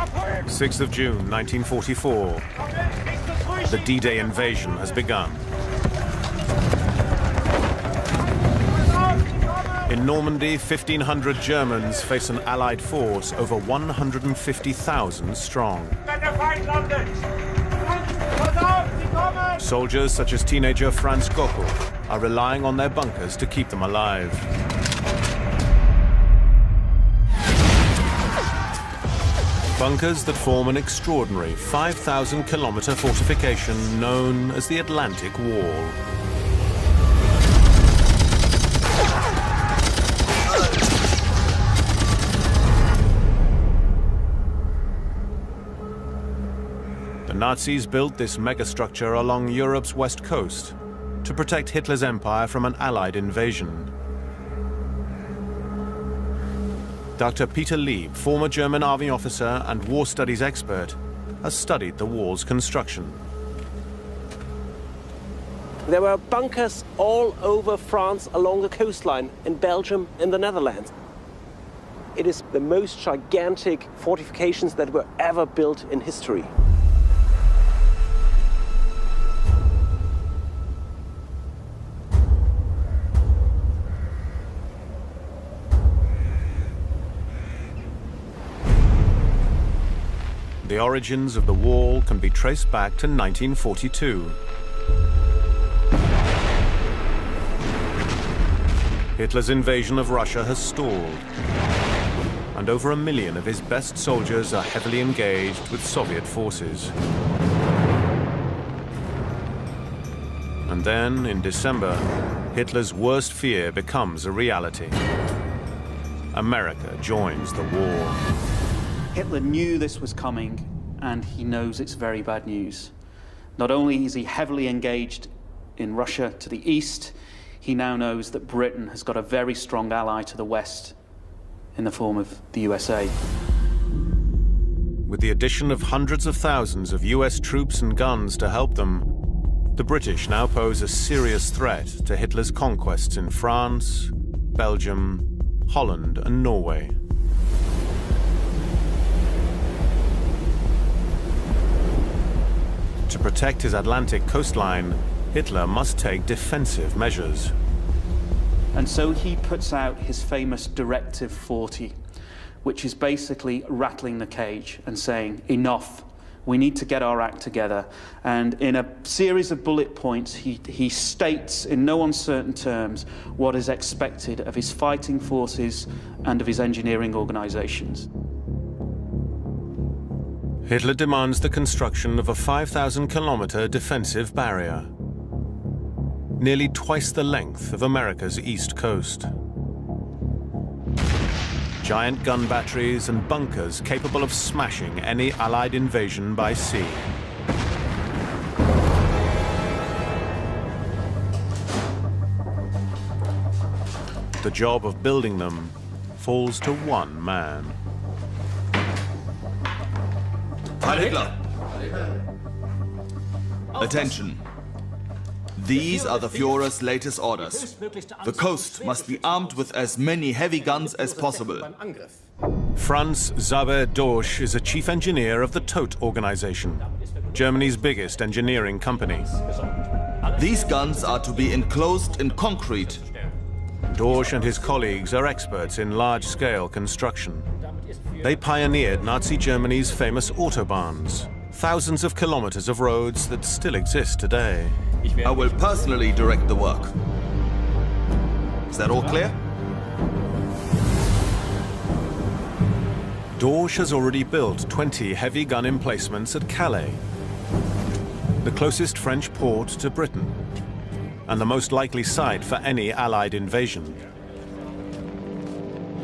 6th of June, 1944. The D-Day invasion has begun. In Normandy, 1,500 Germans face an Allied force over 150,000 strong. Soldiers such as teenager Franz Gockel are relying on their bunkers to keep them alive. Bunkers that form an extraordinary 5,000-kilometer fortification known as the Atlantic Wall. The Nazis built this megastructure along Europe's west coast to protect Hitler's empire from an Allied invasion. Dr. Peter Lieb, former German army officer and war studies expert, has studied the wall's construction. There were bunkers all over France along the coastline, in Belgium, in the Netherlands. It is the most gigantic fortifications that were ever built in history. The origins of the wall can be traced back to 1942. Hitler's invasion of Russia has stalled, and over 1 million of his best soldiers are heavily engaged with Soviet forces. And then, in December, Hitler's worst fear becomes a reality. America joins the war. Hitler knew this was coming, and he knows it's very bad news. Not only is he heavily engaged in Russia to the east, he now knows that Britain has got a very strong ally to the west in the form of the USA. With the addition of hundreds of thousands of US troops and guns to help them, the British now pose a serious threat to Hitler's conquests in France, Belgium, Holland, and Norway. To protect his Atlantic coastline, Hitler must take defensive measures. And so he puts out his famous Directive 40, which is basically rattling the cage and saying, enough, we need to get our act together. And in a series of bullet points, he states in no uncertain terms what is expected of his fighting forces and of his engineering organizations. Hitler demands the construction of a 5,000-kilometer defensive barrier, nearly twice the length of America's east coast. Giant gun batteries and bunkers capable of smashing any Allied invasion by sea. The job of building them falls to one man. Heil Hitler! Attention. These are the Führer's latest orders. The coast must be armed with as many heavy guns as possible. Franz Dorsch is a chief engineer of the Todt organization, Germany's biggest engineering company. These guns are to be enclosed in concrete. Dorsch and his colleagues are experts in large-scale construction. They pioneered Nazi Germany's famous autobahns, thousands of kilometers of roads that still exist today. I will personally direct the work. Is that all clear? Dorsch has already built 20 heavy gun emplacements at Calais, the closest French port to Britain, and the most likely site for any Allied invasion.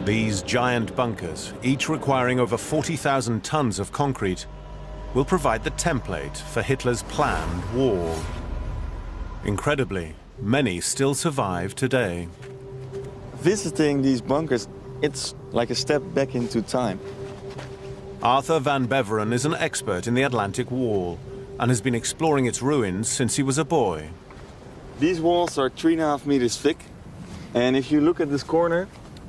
These giant bunkers, each requiring over 40,000 tons of concrete, will provide the template for Hitler's planned war. Incredibly, many still survive today. Visiting these bunkers, it's like a step back into time. Arthur van Beveren is an expert in the Atlantic Wall and has been exploring its ruins since he was a boy. These walls are 3.5 meters thick, and if you look at this corner,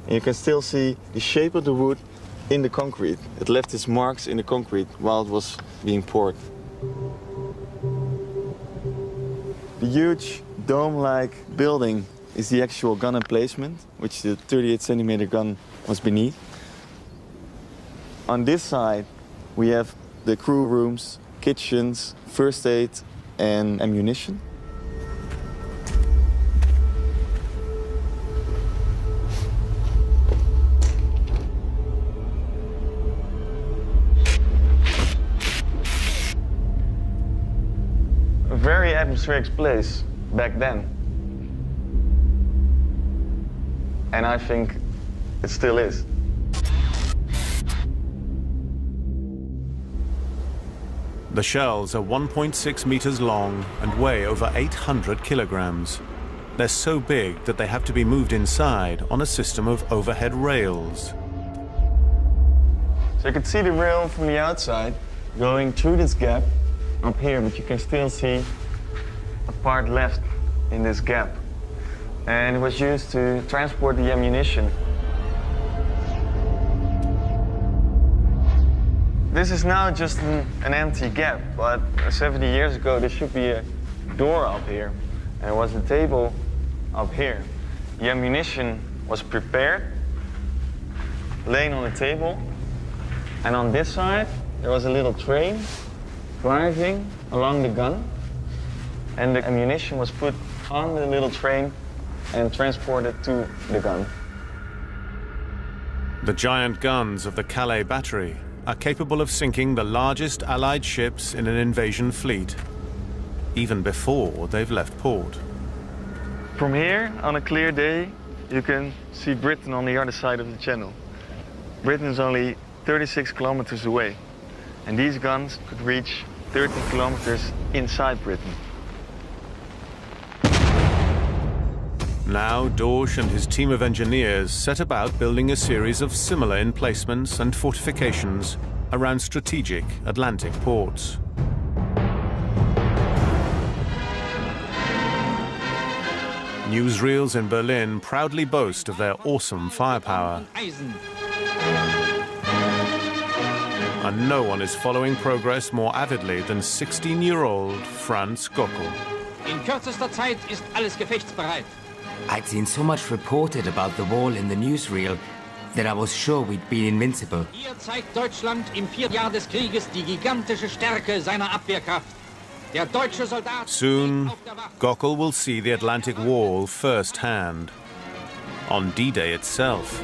you can still see the shape of the wood in the concrete. It left its marks in the concrete while it was being poured. The huge dome-like building is the actual gun emplacement, which the 38-centimeter gun was beneath. On this side, we have the crew rooms, kitchens, first aid, and ammunition. A very atmospheric place back then. And I think it still is. The shells are 1.6 meters long and weigh over 800 kilograms. They're so big that they have to be moved inside on a system of overhead rails. So you can see the rail from the outside going through this gap up here, but you can still see a part left in this gap. And it was used to transport the ammunition. This is now just an empty gap, but 70 years ago there should be a door up here, and there was a table up here. The ammunition was prepared, laying on the table, and on this side there was a little train driving along the gun, and the ammunition was put on the little train and transported to the gun. The giant guns of the Calais battery are capable of sinking the largest Allied ships in an invasion fleet, even before they've left port. From here, on a clear day, you can see Britain on the other side of the channel. Britain is only 36 kilometers away, and these guns could reach 13 kilometers inside Britain. Now Dorsch and his team of engineers set about building a series of similar emplacements and fortifications around strategic Atlantic ports. Newsreels in Berlin proudly boast of their awesome firepower. And no one is following progress more avidly than 16-year-old Franz Gockel. In kürzester Zeit ist alles gefechtsbereit. I'd seen so much reported about the wall in the newsreel that I was sure we'd be invincible. Hier zeigt Deutschland im 4. Jahr des Krieges die gigantische Stärke seiner Abwehrkraft. Der deutsche Soldat Soon, Gockel will see the Atlantic Wall firsthand, on D-Day itself.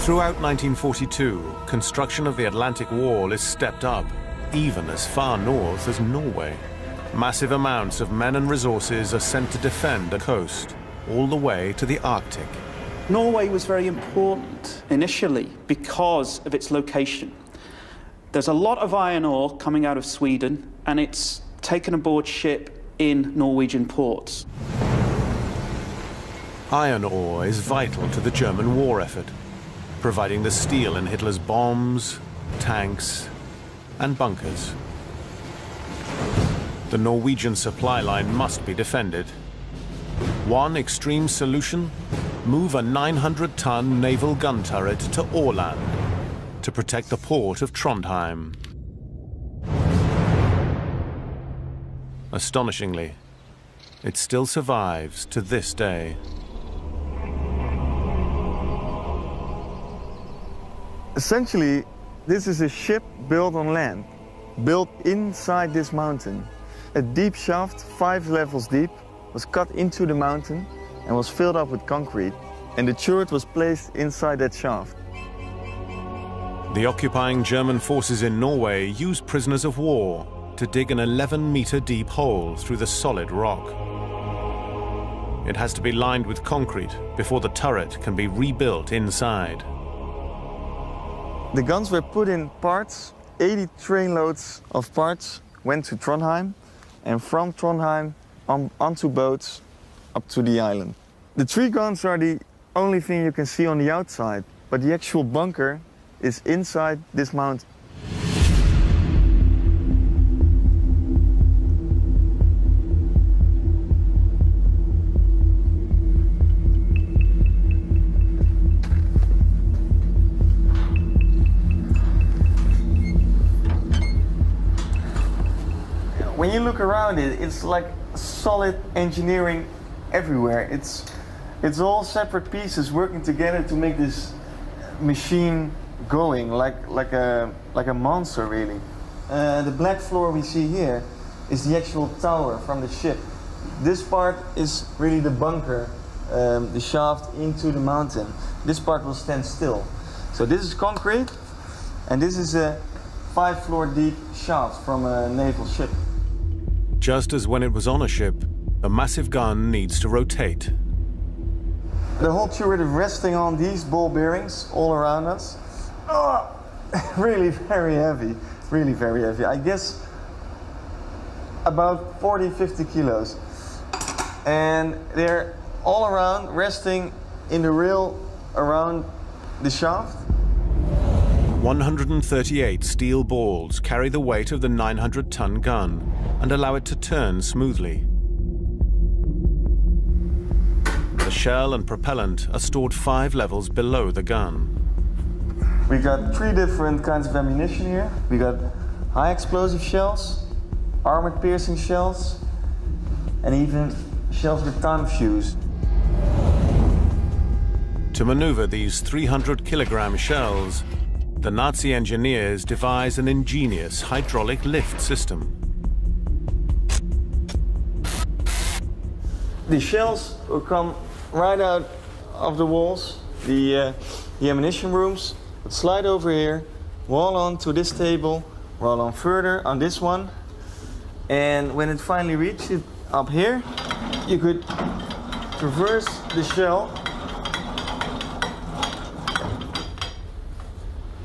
Throughout 1942, construction of the Atlantic Wall is stepped up, even as far north as Norway. Massive amounts of men and resources are sent to defend the coast, all the way to the Arctic. Norway was very important initially because of its location. There's a lot of iron ore coming out of Sweden, and it's taken aboard ship in Norwegian ports. Iron ore is vital to the German war effort, providing the steel in Hitler's bombs, tanks, and bunkers. The Norwegian supply line must be defended. One extreme solution: move a 900-ton naval gun turret to Åland to protect the port of Trondheim. Astonishingly, it still survives to this day. Essentially, this is a ship built on land, built inside this mountain. A deep shaft, 5 levels deep, was cut into the mountain and was filled up with concrete, and the turret was placed inside that shaft. The occupying German forces in Norway used prisoners of war to dig an 11-meter deep hole through the solid rock. It has to be lined with concrete before the turret can be rebuilt inside. The guns were put in parts. 80 trainloads of parts went to Trondheim, and from Trondheim onto boats up to the island. The 3 guns are the only thing you can see on the outside, but the actual bunker is inside this mountain. when you look around it, it's like solid engineering everywhere. It's all separate pieces working together to make this machine going like a monster, really. The black floor we see here is the actual tower from the ship. This part is really the bunker, the shaft into the mountain. This part will stand still. So this is concrete, and this is a 5-floor deep shaft from a naval ship. Just as when it was on a ship, the massive gun needs to rotate. The whole turret is resting on these ball bearings all around us. Oh, really very heavy, really very heavy. I guess about 40-50 kilos. And they're all around, resting in the rail around the shaft. 138 steel balls carry the weight of the 900-ton gun and allow it to turn smoothly. The shell and propellant are stored 5 levels below the gun. We got 3 different kinds of ammunition here. We got high explosive shells, armored piercing shells, and even shells with time fuse. To maneuver these 300-kilogram shells, the Nazi engineers devise an ingenious hydraulic lift system. The shells will come right out of the walls, the ammunition rooms, would slide over here, roll on to this table, roll on further on this one, and when it finally reaches up here, you could traverse the shell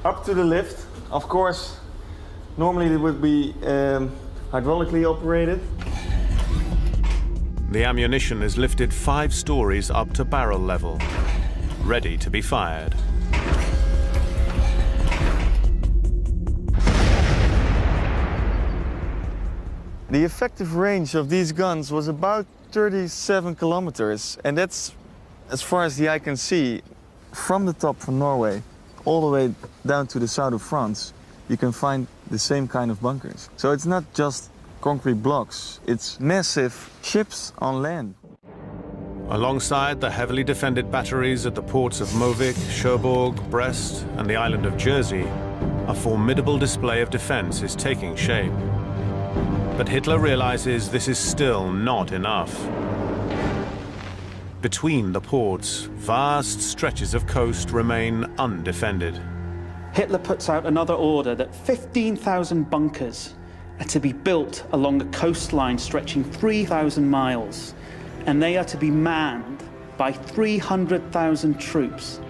up to the lift. Of course, normally it would be hydraulically operated. The ammunition is lifted 5 stories up to barrel level, ready to be fired. The effective range of these guns was about 37 kilometers, and that's as far as the eye can see. From the top from Norway all the way down to the south of France, you can find the same kind of bunkers. So it's not just concrete blocks, it's massive ships on land. Alongside the heavily defended batteries at the ports of Movik, Cherbourg, Brest, and the island of Jersey, a formidable display of defense is taking shape. But Hitler realizes this is still not enough. Between the ports, vast stretches of coast remain undefended. Hitler puts out another order that 15,000 bunkers are to be built along a coastline stretching 3,000 miles, and they are to be manned by 300,000 troops.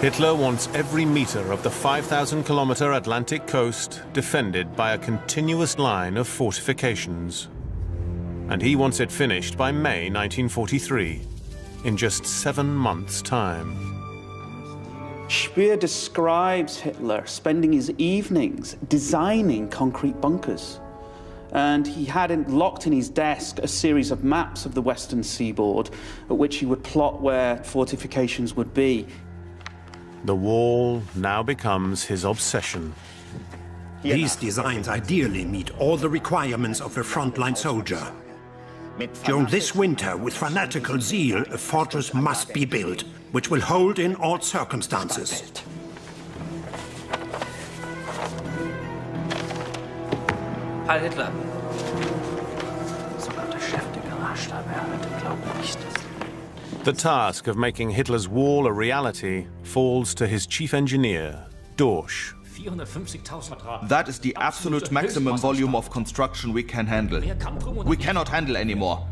Hitler wants every meter of the 5,000-kilometer Atlantic coast defended by a continuous line of fortifications. And he wants it finished by May 1943, in just 7 months' time. Speer describes Hitler spending his evenings designing concrete bunkers. And he had locked in his desk a series of maps of the western seaboard, at which he would plot where fortifications would be. The wall now becomes his obsession. These designs ideally meet all the requirements of a frontline soldier. During this winter, with fanatical zeal, a fortress must be built, which will hold in all circumstances. Heil Hitler! Sogar der Chef der Garage da wäre, glaube ich das. The task of making Hitler's wall a reality falls to his chief engineer, Dorsch. That is the absolute maximum volume of construction we can handle. We cannot handle anymore.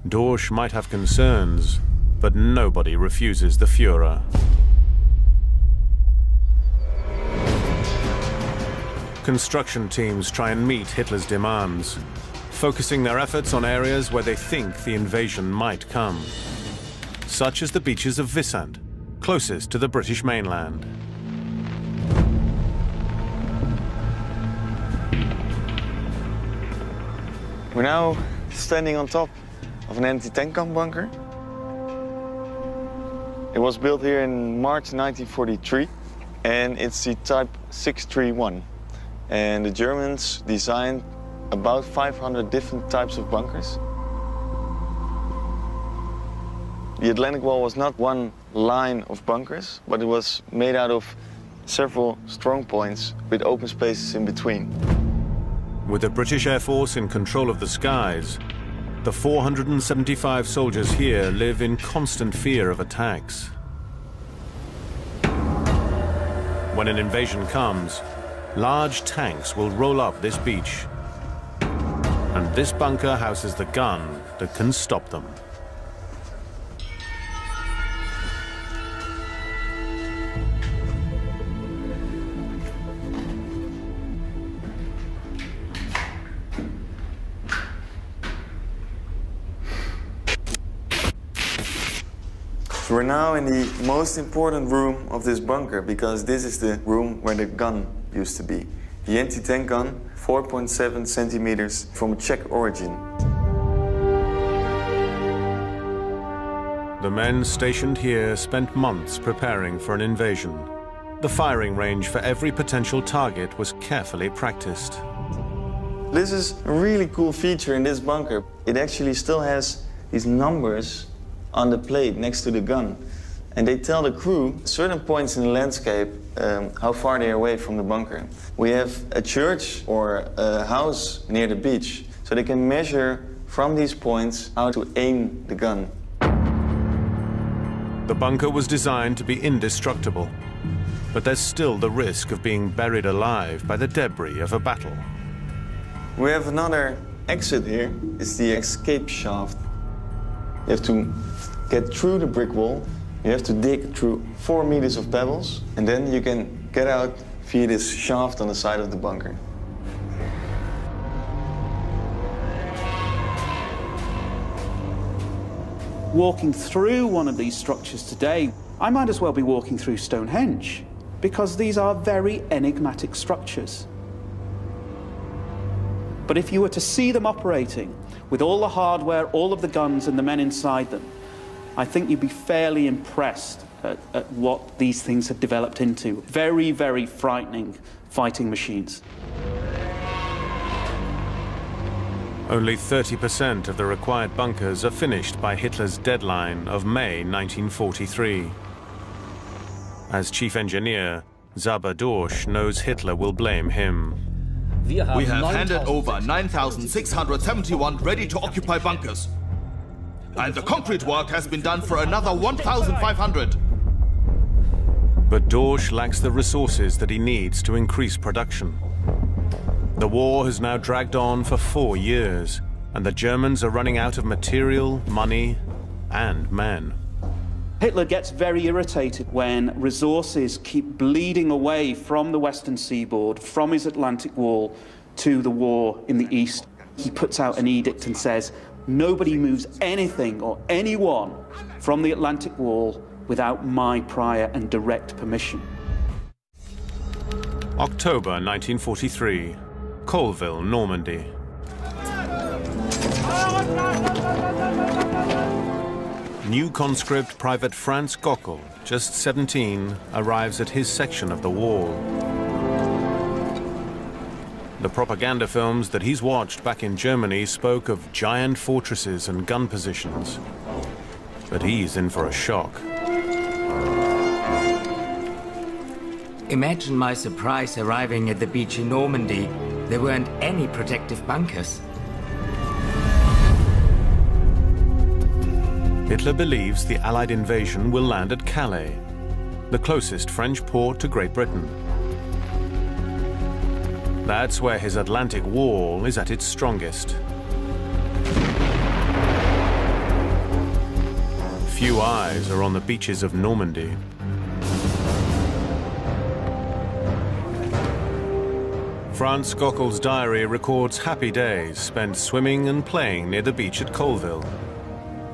Dorsch might have concerns, but nobody refuses the Führer. Construction teams try and meet Hitler's demands, focusing their efforts on areas where they think the invasion might come, such as the beaches of Vissant, closest to the British mainland. We're now standing on top of an anti-tank gun bunker. It was built here in March 1943, and it's the type 631. And the Germans designed about 500 different types of bunkers. The Atlantic Wall was not one line of bunkers, but it was made out of several strong points with open spaces in between. With the British Air Force in control of the skies, the 475 soldiers here live in constant fear of attacks. When an invasion comes, large tanks will roll up this beach. And this bunker houses the gun that can stop them. We're now in the most important room of this bunker because this is the room where the gun used to be. The anti-tank gun, 4.7 centimeters from Czech origin. The men stationed here spent months preparing for an invasion. The firing range for every potential target was carefully practiced. This is a really cool feature in this bunker. It actually still has these numbers on the plate next to the gun. And they tell the crew at certain points in the landscape how far they are away from the bunker. We have a church or a house near the beach, so they can measure from these points how to aim the gun. The bunker was designed to be indestructible, but there's still the risk of being buried alive by the debris of a battle. We have another exit here. It's the escape shaft. You have to get through the brick wall. You have to dig through 4 meters of pebbles, and then you can get out via this shaft on the side of the bunker. Walking through one of these structures today, I might as well be walking through Stonehenge, because these are very enigmatic structures. But if you were to see them operating, with all the hardware, all of the guns and the men inside them, I think you'd be fairly impressed at what these things have developed into. Very, very frightening fighting machines. Only 30% of the required bunkers are finished by Hitler's deadline of May 1943. As chief engineer, Zaber Dorsch knows Hitler will blame him. We have handed over 9,671 ready-to-occupy bunkers. And the concrete work has been done for another 1,500. But Dorsch lacks the resources that he needs to increase production. The war has now dragged on for 4 years, and the Germans are running out of material, money, and men. Hitler gets very irritated when resources keep bleeding away from the western seaboard, from his Atlantic Wall, to the war in the east. He puts out an edict and says, nobody moves anything or anyone from the Atlantic Wall without my prior and direct permission. October 1943, Colville, Normandy. New conscript Private Franz Gockel, just 17, arrives at his section of the wall. The propaganda films that he's watched back in Germany spoke of giant fortresses and gun positions. But he's in for a shock. Imagine my surprise arriving at the beach in Normandy. There weren't any protective bunkers. Hitler believes the Allied invasion will land at Calais, the closest French port to Great Britain. That's where his Atlantic Wall is at its strongest. Few eyes are on the beaches of Normandy. Franz Gockel's diary records happy days spent swimming and playing near the beach at Colville,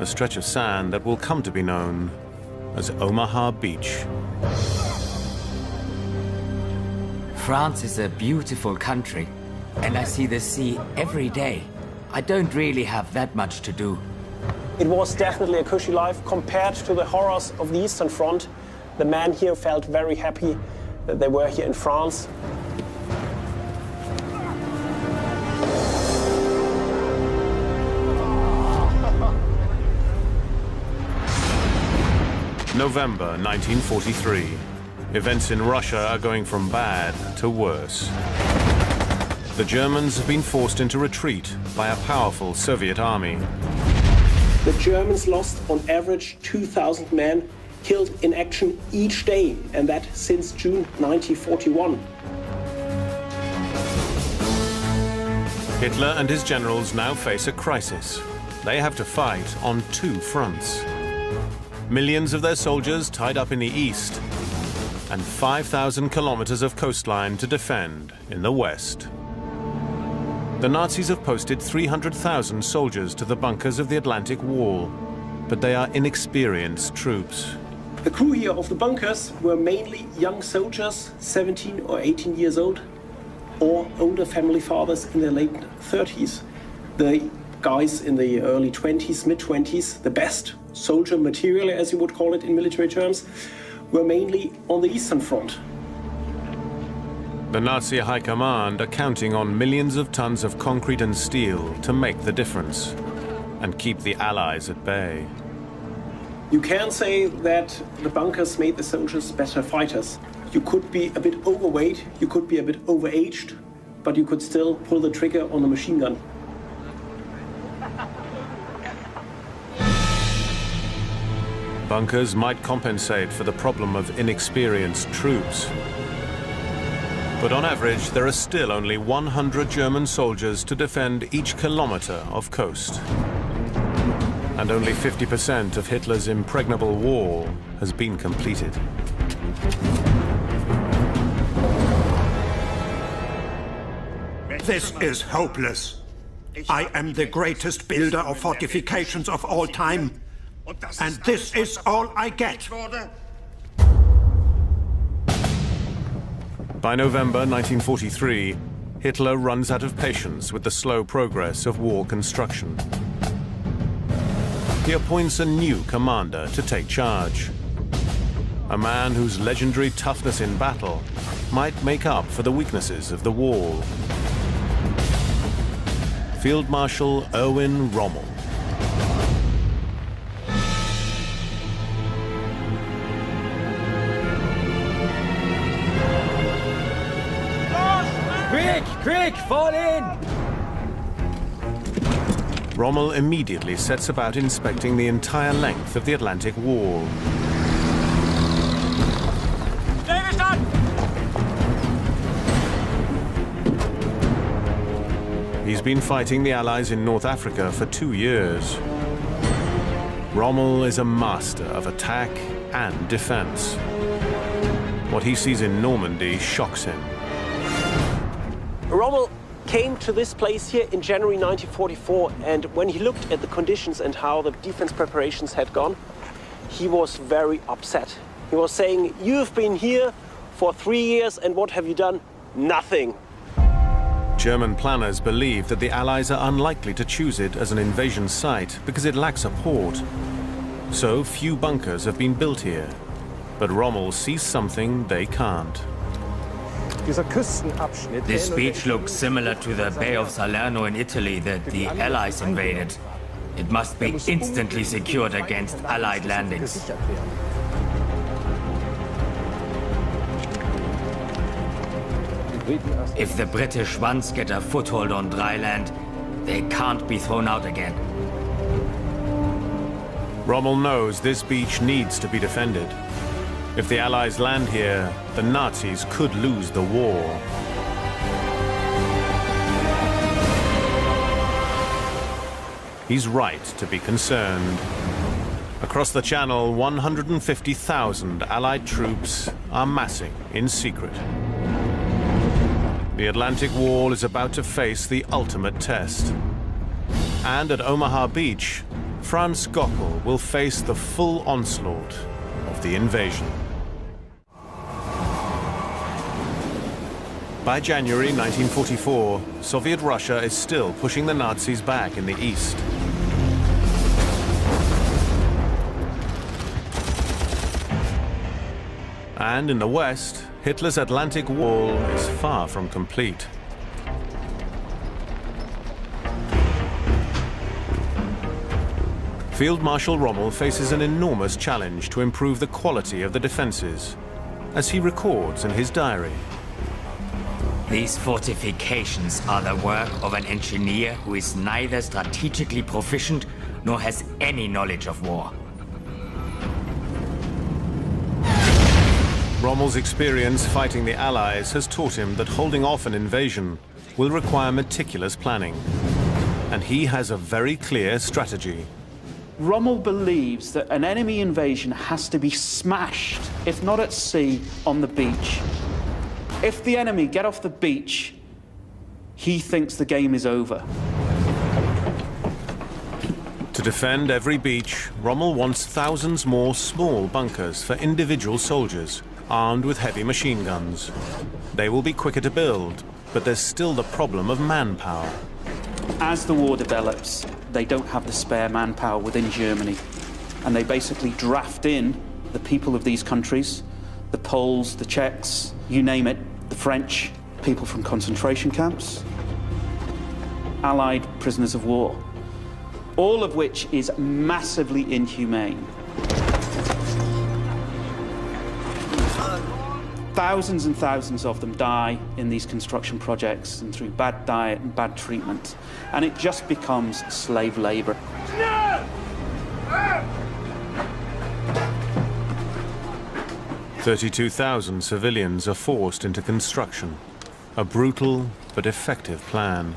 a stretch of sand that will come to be known as Omaha Beach. France is a beautiful country, and I see the sea every day. I don't really have that much to do. It was definitely a cushy life compared to the horrors of the Eastern Front. The men here felt very happy that they were here in France. November 1943. Events in Russia are going from bad to worse. The Germans have been forced into retreat by a powerful Soviet army. The Germans lost on average 2,000 men killed in action each day, and that since June 1941. Hitler and his generals now face a crisis. They have to fight on two fronts. Millions of their soldiers tied up in the east, and 5,000 kilometers of coastline to defend in the west. The Nazis have posted 300,000 soldiers to the bunkers of the Atlantic Wall, but they are inexperienced troops. The crew here of the bunkers were mainly young soldiers, 17 or 18 years old, or older family fathers in their late 30s. The guys in the early 20s, mid-20s, the best soldier material, as you would call it in military terms, were mainly on the Eastern Front. The Nazi high command are counting on millions of tons of concrete and steel to make the difference and keep the Allies at bay. You can say that the bunkers made the soldiers better fighters. You could be a bit overweight, you could be a bit overaged, but you could still pull the trigger on the machine gun. Bunkers might compensate for the problem of inexperienced troops. But on average, there are still only 100 German soldiers to defend each kilometer of coast. And only 50% of Hitler's impregnable wall has been completed. This is hopeless. I am the greatest builder of fortifications of all time, and this is all I get. By November 1943, Hitler runs out of patience with the slow progress of wall construction. He appoints a new commander to take charge. A man whose legendary toughness in battle might make up for the weaknesses of the wall. Field Marshal Erwin Rommel. Quick, fall in! Rommel immediately sets about inspecting the entire length of the Atlantic Wall. He's been fighting the Allies in North Africa for 2 years. Rommel is a master of attack and defense. What he sees in Normandy shocks him. Rommel came to this place here in January 1944, and when he looked at the conditions and how the defense preparations had gone, he was very upset. He was saying, "You've been here for 3 years, and what have you done? Nothing." German planners believe that the Allies are unlikely to choose it as an invasion site because it lacks a port. So few bunkers have been built here. But Rommel sees something they can't. This beach looks similar to the Bay of Salerno in Italy that the Allies invaded. It must be instantly secured against Allied landings. If the British once get a foothold on dry land, they can't be thrown out again. Rommel knows this beach needs to be defended. If the Allies land here, the Nazis could lose the war. He's right to be concerned. Across the Channel, 150,000 Allied troops are massing in secret. The Atlantic Wall is about to face the ultimate test. And at Omaha Beach, Franz Gockel will face the full onslaught of the invasion. By January 1944, Soviet Russia is still pushing the Nazis back in the east. And in the west, Hitler's Atlantic Wall is far from complete. Field Marshal Rommel faces an enormous challenge to improve the quality of the defenses, as he records in his diary. These fortifications are the work of an engineer who is neither strategically proficient nor has any knowledge of war. Rommel's experience fighting the Allies has taught him that holding off an invasion will require meticulous planning. And he has a very clear strategy. Rommel believes that an enemy invasion has to be smashed, if not at sea, on the beach. If the enemy get off the beach, he thinks the game is over. To defend every beach, Rommel wants thousands more small bunkers for individual soldiers, armed with heavy machine guns. They will be quicker to build, but there's still the problem of manpower. As the war develops, they don't have the spare manpower within Germany, and they basically draft in the people of these countries, the Poles, the Czechs, you name it, the French, people from concentration camps, Allied prisoners of war, all of which is massively inhumane. Thousands and thousands of them die in these construction projects and through bad diet and bad treatment, and it just becomes slave labor. 32,000 civilians are forced into construction. A brutal but effective plan.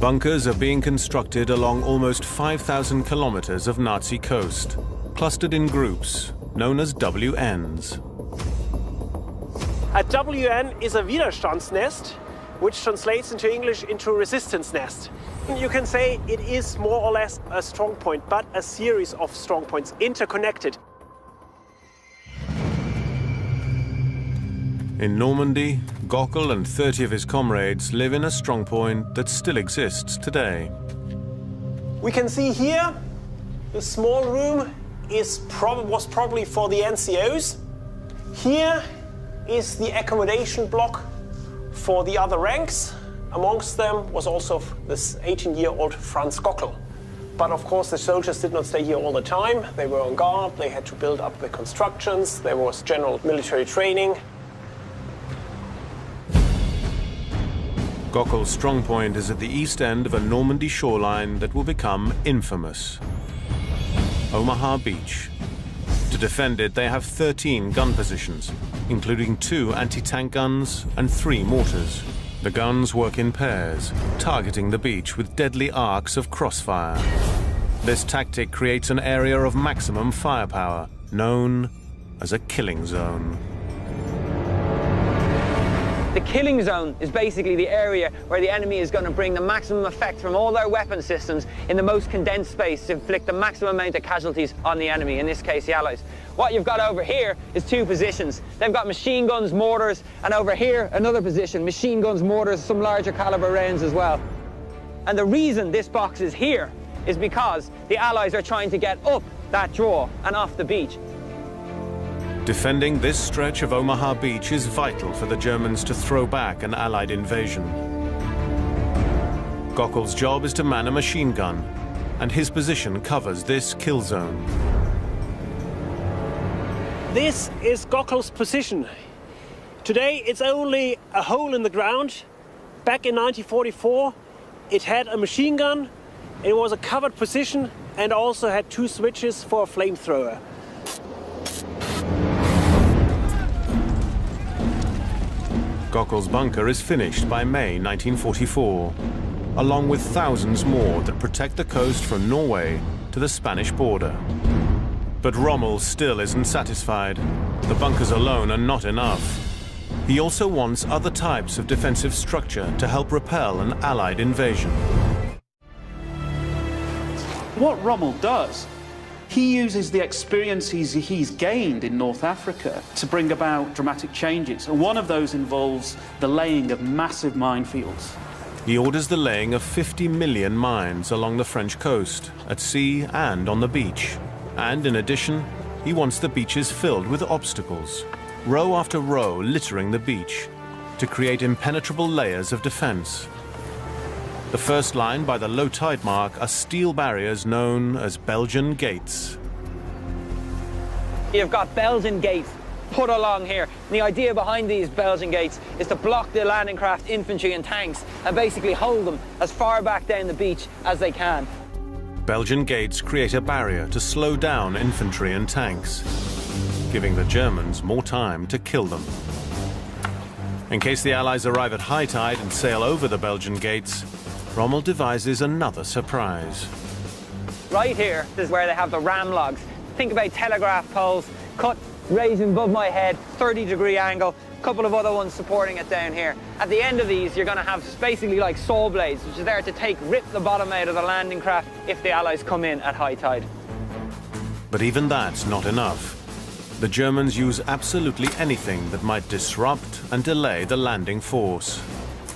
Bunkers are being constructed along almost 5,000 kilometers of Nazi coast, clustered in groups known as WNs. A WN is a Widerstandsnest, which translates into English into resistance nest. You can say it is more or less a strong point, but a series of strong points interconnected. In Normandy, Gockel and 30 of his comrades live in a strongpoint that still exists today. We can see here the small room was probably for the NCOs. Here is the accommodation block for the other ranks. Amongst them was also this 18-year-old Franz Gockel. But of course the soldiers did not stay here all the time. They were on guard, they had to build up the constructions, there was general military training. Gockel's strongpoint is at the east end of a Normandy shoreline that will become infamous. Omaha Beach. To defend it, they have 13 gun positions, including 2 anti-tank guns and 3 mortars. The guns work in pairs, targeting the beach with deadly arcs of crossfire. This tactic creates an area of maximum firepower, known as a killing zone. The killing zone is basically the area where the enemy is going to bring the maximum effect from all their weapon systems in the most condensed space to inflict the maximum amount of casualties on the enemy, in this case the Allies. What you've got over here is 2 positions. They've got machine guns, mortars, and over here another position, machine guns, mortars, some larger caliber rounds as well. And the reason this box is here is because the Allies are trying to get up that draw and off the beach. Defending this stretch of Omaha Beach is vital for the Germans to throw back an Allied invasion. Gockel's job is to man a machine gun, and his position covers this kill zone. This is Gockel's position. Today it's only a hole in the ground. Back in 1944 it had a machine gun, it was a covered position, and also had 2 switches for a flamethrower. Gockel's bunker is finished by May 1944, along with thousands more that protect the coast from Norway to the Spanish border. But Rommel still isn't satisfied. The bunkers alone are not enough. He also wants other types of defensive structure to help repel an Allied invasion. What Rommel does, he uses the experiences he's gained in North Africa to bring about dramatic changes. And one of those involves the laying of massive minefields. He orders the laying of 50 million mines along the French coast, at sea and on the beach. And in addition, he wants the beaches filled with obstacles, row after row littering the beach, to create impenetrable layers of defense. The first line by the low tide mark are steel barriers known as Belgian gates. You've got Belgian gates put along here. And the idea behind these Belgian gates is to block the landing craft, infantry and tanks and basically hold them as far back down the beach as they can. Belgian gates create a barrier to slow down infantry and tanks, giving the Germans more time to kill them. In case the Allies arrive at high tide and sail over the Belgian gates, Rommel devises another surprise. Right here is where they have the ram logs. Think about telegraph poles, cut, raising above my head, 30-degree angle, a couple of other ones supporting it down here. At the end of these, you're going to have basically like saw blades, which is there to rip the bottom out of the landing craft if the Allies come in at high tide. But even that's not enough. The Germans use absolutely anything that might disrupt and delay the landing force.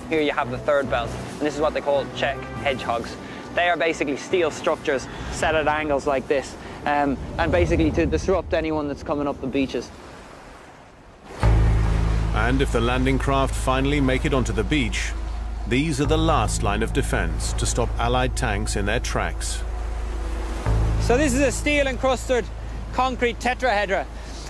Here you have the third belt, and this is what they call Czech hedgehogs. They are basically steel structures set at angles like this, and basically to disrupt anyone that's coming up the beaches. And if the landing craft finally make it onto the beach, these are the last line of defense to stop Allied tanks in their tracks. So this is a steel-encrusted concrete tetrahedra,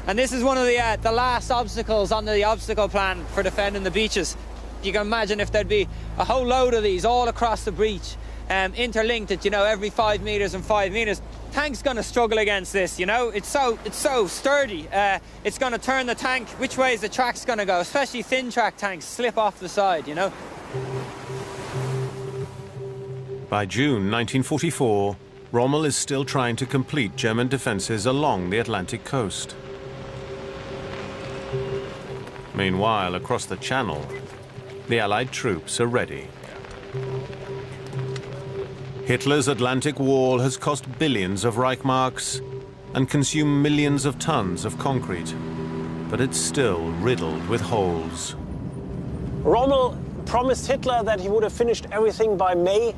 and this is one of the last obstacles on the obstacle plan for defending the beaches. You can imagine if there'd be a whole load of these all across the breach, interlinked at, every 5 meters and 5 meters. Tank's going to struggle against this, It's so sturdy. It's going to turn the tank. Which way is the track's going to go? Especially thin track tanks slip off the side, By June 1944, Rommel is still trying to complete German defenses along the Atlantic coast. Meanwhile, across the Channel, the Allied troops are ready. Hitler's Atlantic Wall has cost billions of Reichsmarks and consumed millions of tons of concrete, but it's still riddled with holes. Rommel promised Hitler that he would have finished everything by May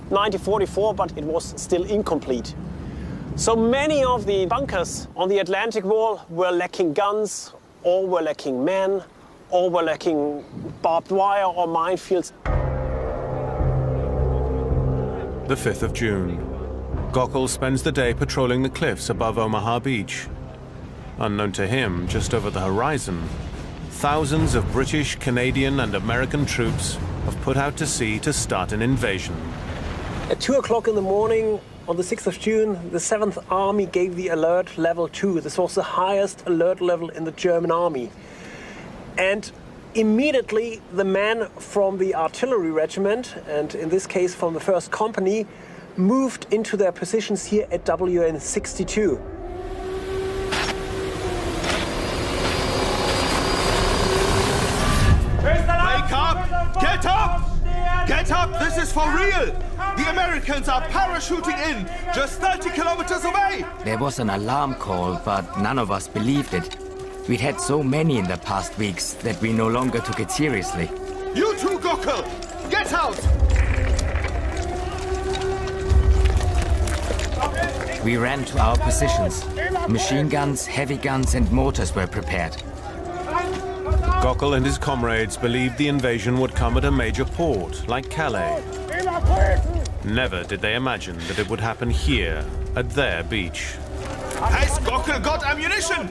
1944, but it was still incomplete. So many of the bunkers on the Atlantic Wall were lacking guns, or were lacking men, or were lacking barbed wire or minefields. The 5th of June. Gockel spends the day patrolling the cliffs above Omaha Beach. Unknown to him, just over the horizon, thousands of British, Canadian and American troops have put out to sea to start an invasion. At 2 o'clock in the morning on the 6th of June, the 7th Army gave the alert level 2. This was the highest alert level in the German army. And immediately the men from the artillery regiment, and in this case from the 1st Company, moved into their positions here at WN62. Wake up! Get up! Get up! This is for real! The Americans are parachuting in, just 30 kilometers away! There was an alarm call, but none of us believed it. We'd had so many in the past weeks that we no longer took it seriously. You too, Gockel! Get out! We ran to our positions. Machine guns, heavy guns and mortars were prepared. Gockel and his comrades believed the invasion would come at a major port, like Calais. Never did they imagine that it would happen here, at their beach. Has Gockel got ammunition?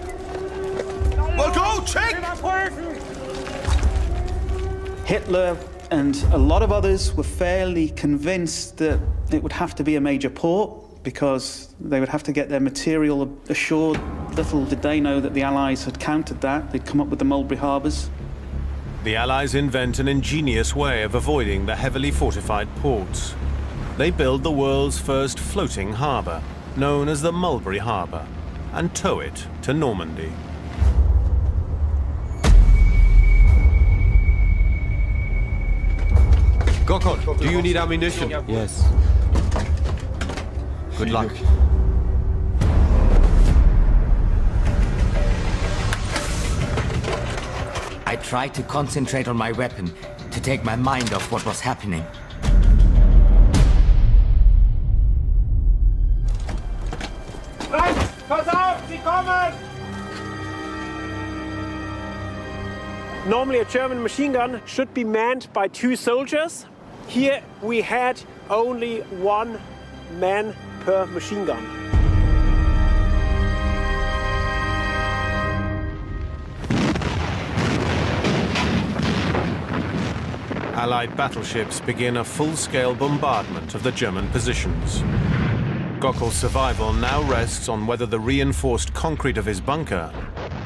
Well, go, check! Hitler and a lot of others were fairly convinced that it would have to be a major port because they would have to get their material ashore. Little did they know that the Allies had countered that. They'd come up with the Mulberry Harbours. The Allies invent an ingenious way of avoiding the heavily fortified ports. They build the world's first floating harbour, known as the Mulberry Harbour, and tow it to Normandy. Gockel, do you need ammunition? Yes. Good luck. I tried to concentrate on my weapon, to take my mind off what was happening. Normally a German machine gun should be manned by 2 soldiers. Here we had only 1 man per machine gun. Allied battleships begin a full-scale bombardment of the German positions. Gockel's survival now rests on whether the reinforced concrete of his bunker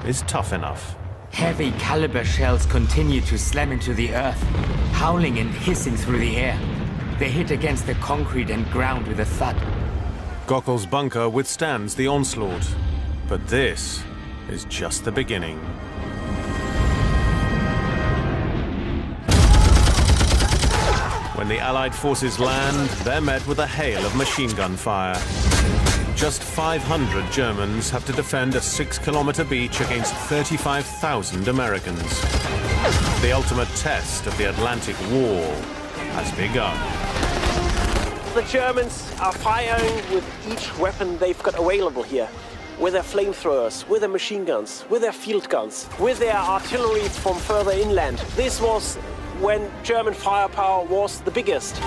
is tough enough. Heavy caliber shells continue to slam into the earth, howling and hissing through the air. They hit against the concrete and ground with a thud. Gockel's bunker withstands the onslaught, but this is just the beginning. When the Allied forces land, they're met with a hail of machine gun fire. Just 500 Germans have to defend a 6-kilometer beach against 35,000 Americans. The ultimate test of the Atlantic Wall has begun. The Germans are firing with each weapon they've got available here. With their flamethrowers, with their machine guns, with their field guns, with their artillery from further inland. This was when German firepower was the biggest.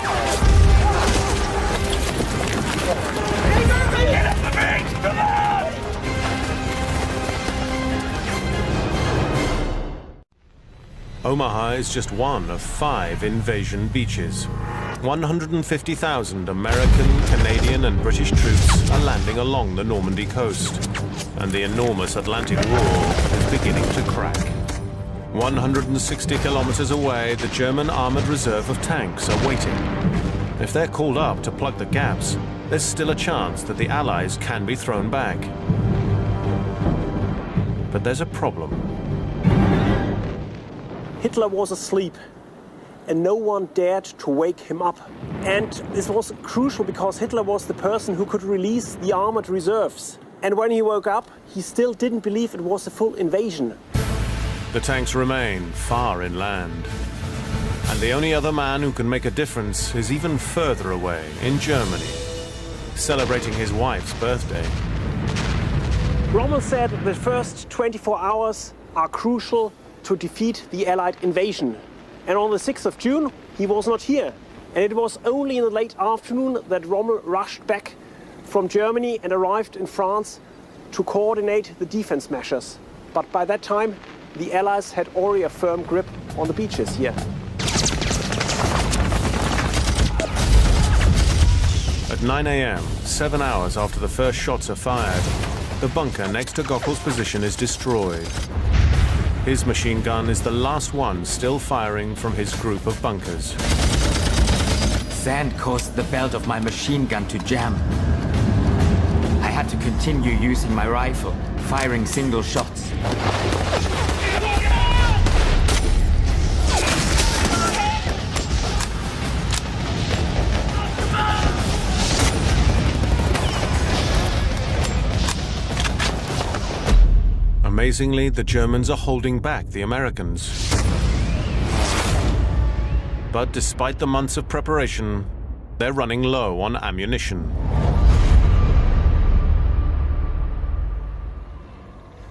Omaha is just one of 5 invasion beaches. 150,000 American, Canadian and British troops are landing along the Normandy coast, and the enormous Atlantic Wall is beginning to crack. 160 kilometers away, the German armored reserve of tanks are waiting. If they're called up to plug the gaps, there's still a chance that the Allies can be thrown back. But there's a problem. Hitler was asleep, and no one dared to wake him up. And this was crucial because Hitler was the person who could release the armored reserves. And when he woke up, he still didn't believe it was a full invasion. The tanks remain far inland. And the only other man who can make a difference is even further away, in Germany, celebrating his wife's birthday. Rommel said the first 24 hours are crucial to defeat the Allied invasion. And on the 6th of June, he was not here. And it was only in the late afternoon that Rommel rushed back from Germany and arrived in France to coordinate the defense measures. But by that time, the Allies had already a firm grip on the beaches here. At 9 a.m., 7 hours after the first shots are fired, the bunker next to Gockel's position is destroyed. His machine gun is the last one still firing from his group of bunkers. Sand caused the belt of my machine gun to jam. I had to continue using my rifle, firing single shots. Amazingly, the Germans are holding back the Americans. But despite the months of preparation, they're running low on ammunition.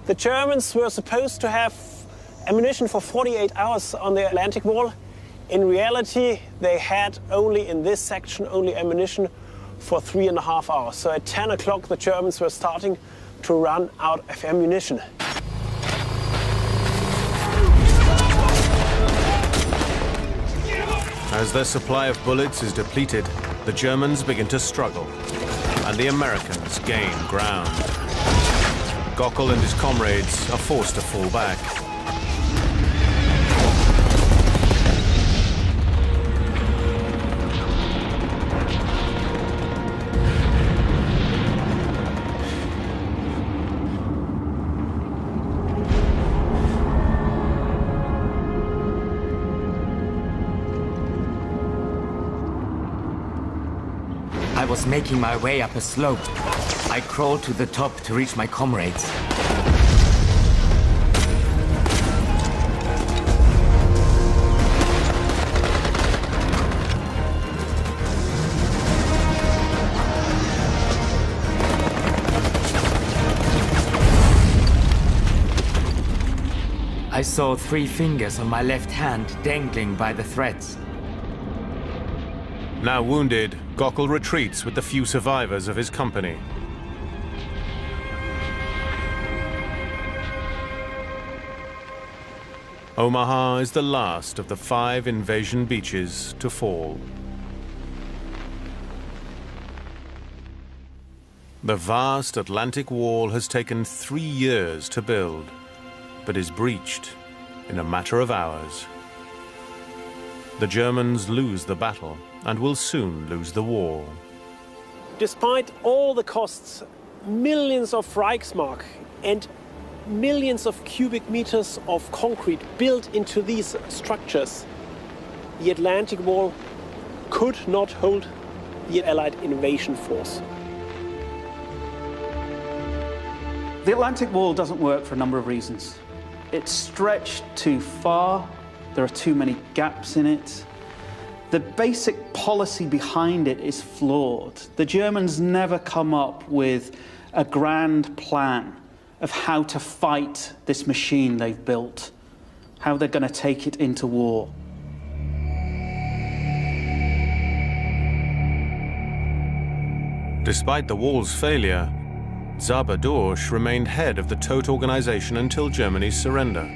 The Germans were supposed to have ammunition for 48 hours on the Atlantic Wall. In reality, they had only in this section only ammunition for 3.5 hours. So at 10 o'clock, the Germans were starting to run out of ammunition. As their supply of bullets is depleted, the Germans begin to struggle, and the Americans gain ground. Gockel and his comrades are forced to fall back. I was making my way up a slope. I crawled to the top to reach my comrades. I saw 3 fingers on my left hand dangling by the threads. Now wounded, Gockel retreats with the few survivors of his company. Omaha is the last of the 5 invasion beaches to fall. The vast Atlantic Wall has taken 3 years to build, but is breached in a matter of hours. The Germans lose the battle and will soon lose the war. Despite all the costs, millions of Reichsmark and millions of cubic meters of concrete built into these structures, the Atlantic Wall could not hold the Allied invasion force. The Atlantic Wall doesn't work for a number of reasons. It's stretched too far, there are too many gaps in it. The basic policy behind it is flawed. The Germans never come up with a grand plan of how to fight this machine they've built, how they're going to take it into war. Despite the wall's failure, Zaberdurch remained head of the Todt organization until Germany's surrender.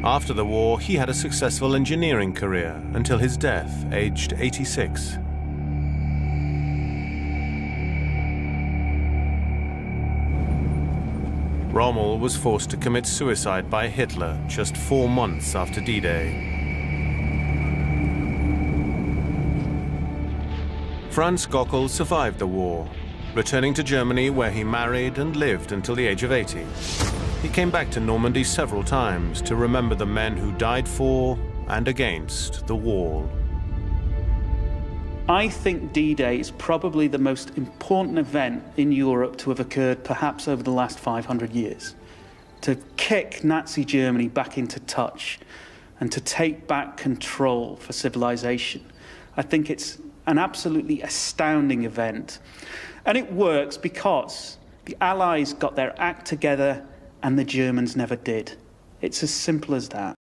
After the war, he had a successful engineering career until his death, aged 86. Rommel was forced to commit suicide by Hitler just 4 months after D-Day. Franz Gockel survived the war, returning to Germany where he married and lived until the age of 80. He came back to Normandy several times to remember the men who died for and against the wall. I think D-Day is probably the most important event in Europe to have occurred perhaps over the last 500 years. To kick Nazi Germany back into touch and to take back control for civilization. I think it's an absolutely astounding event. And it works because the Allies got their act together and the Germans never did. It's as simple as that.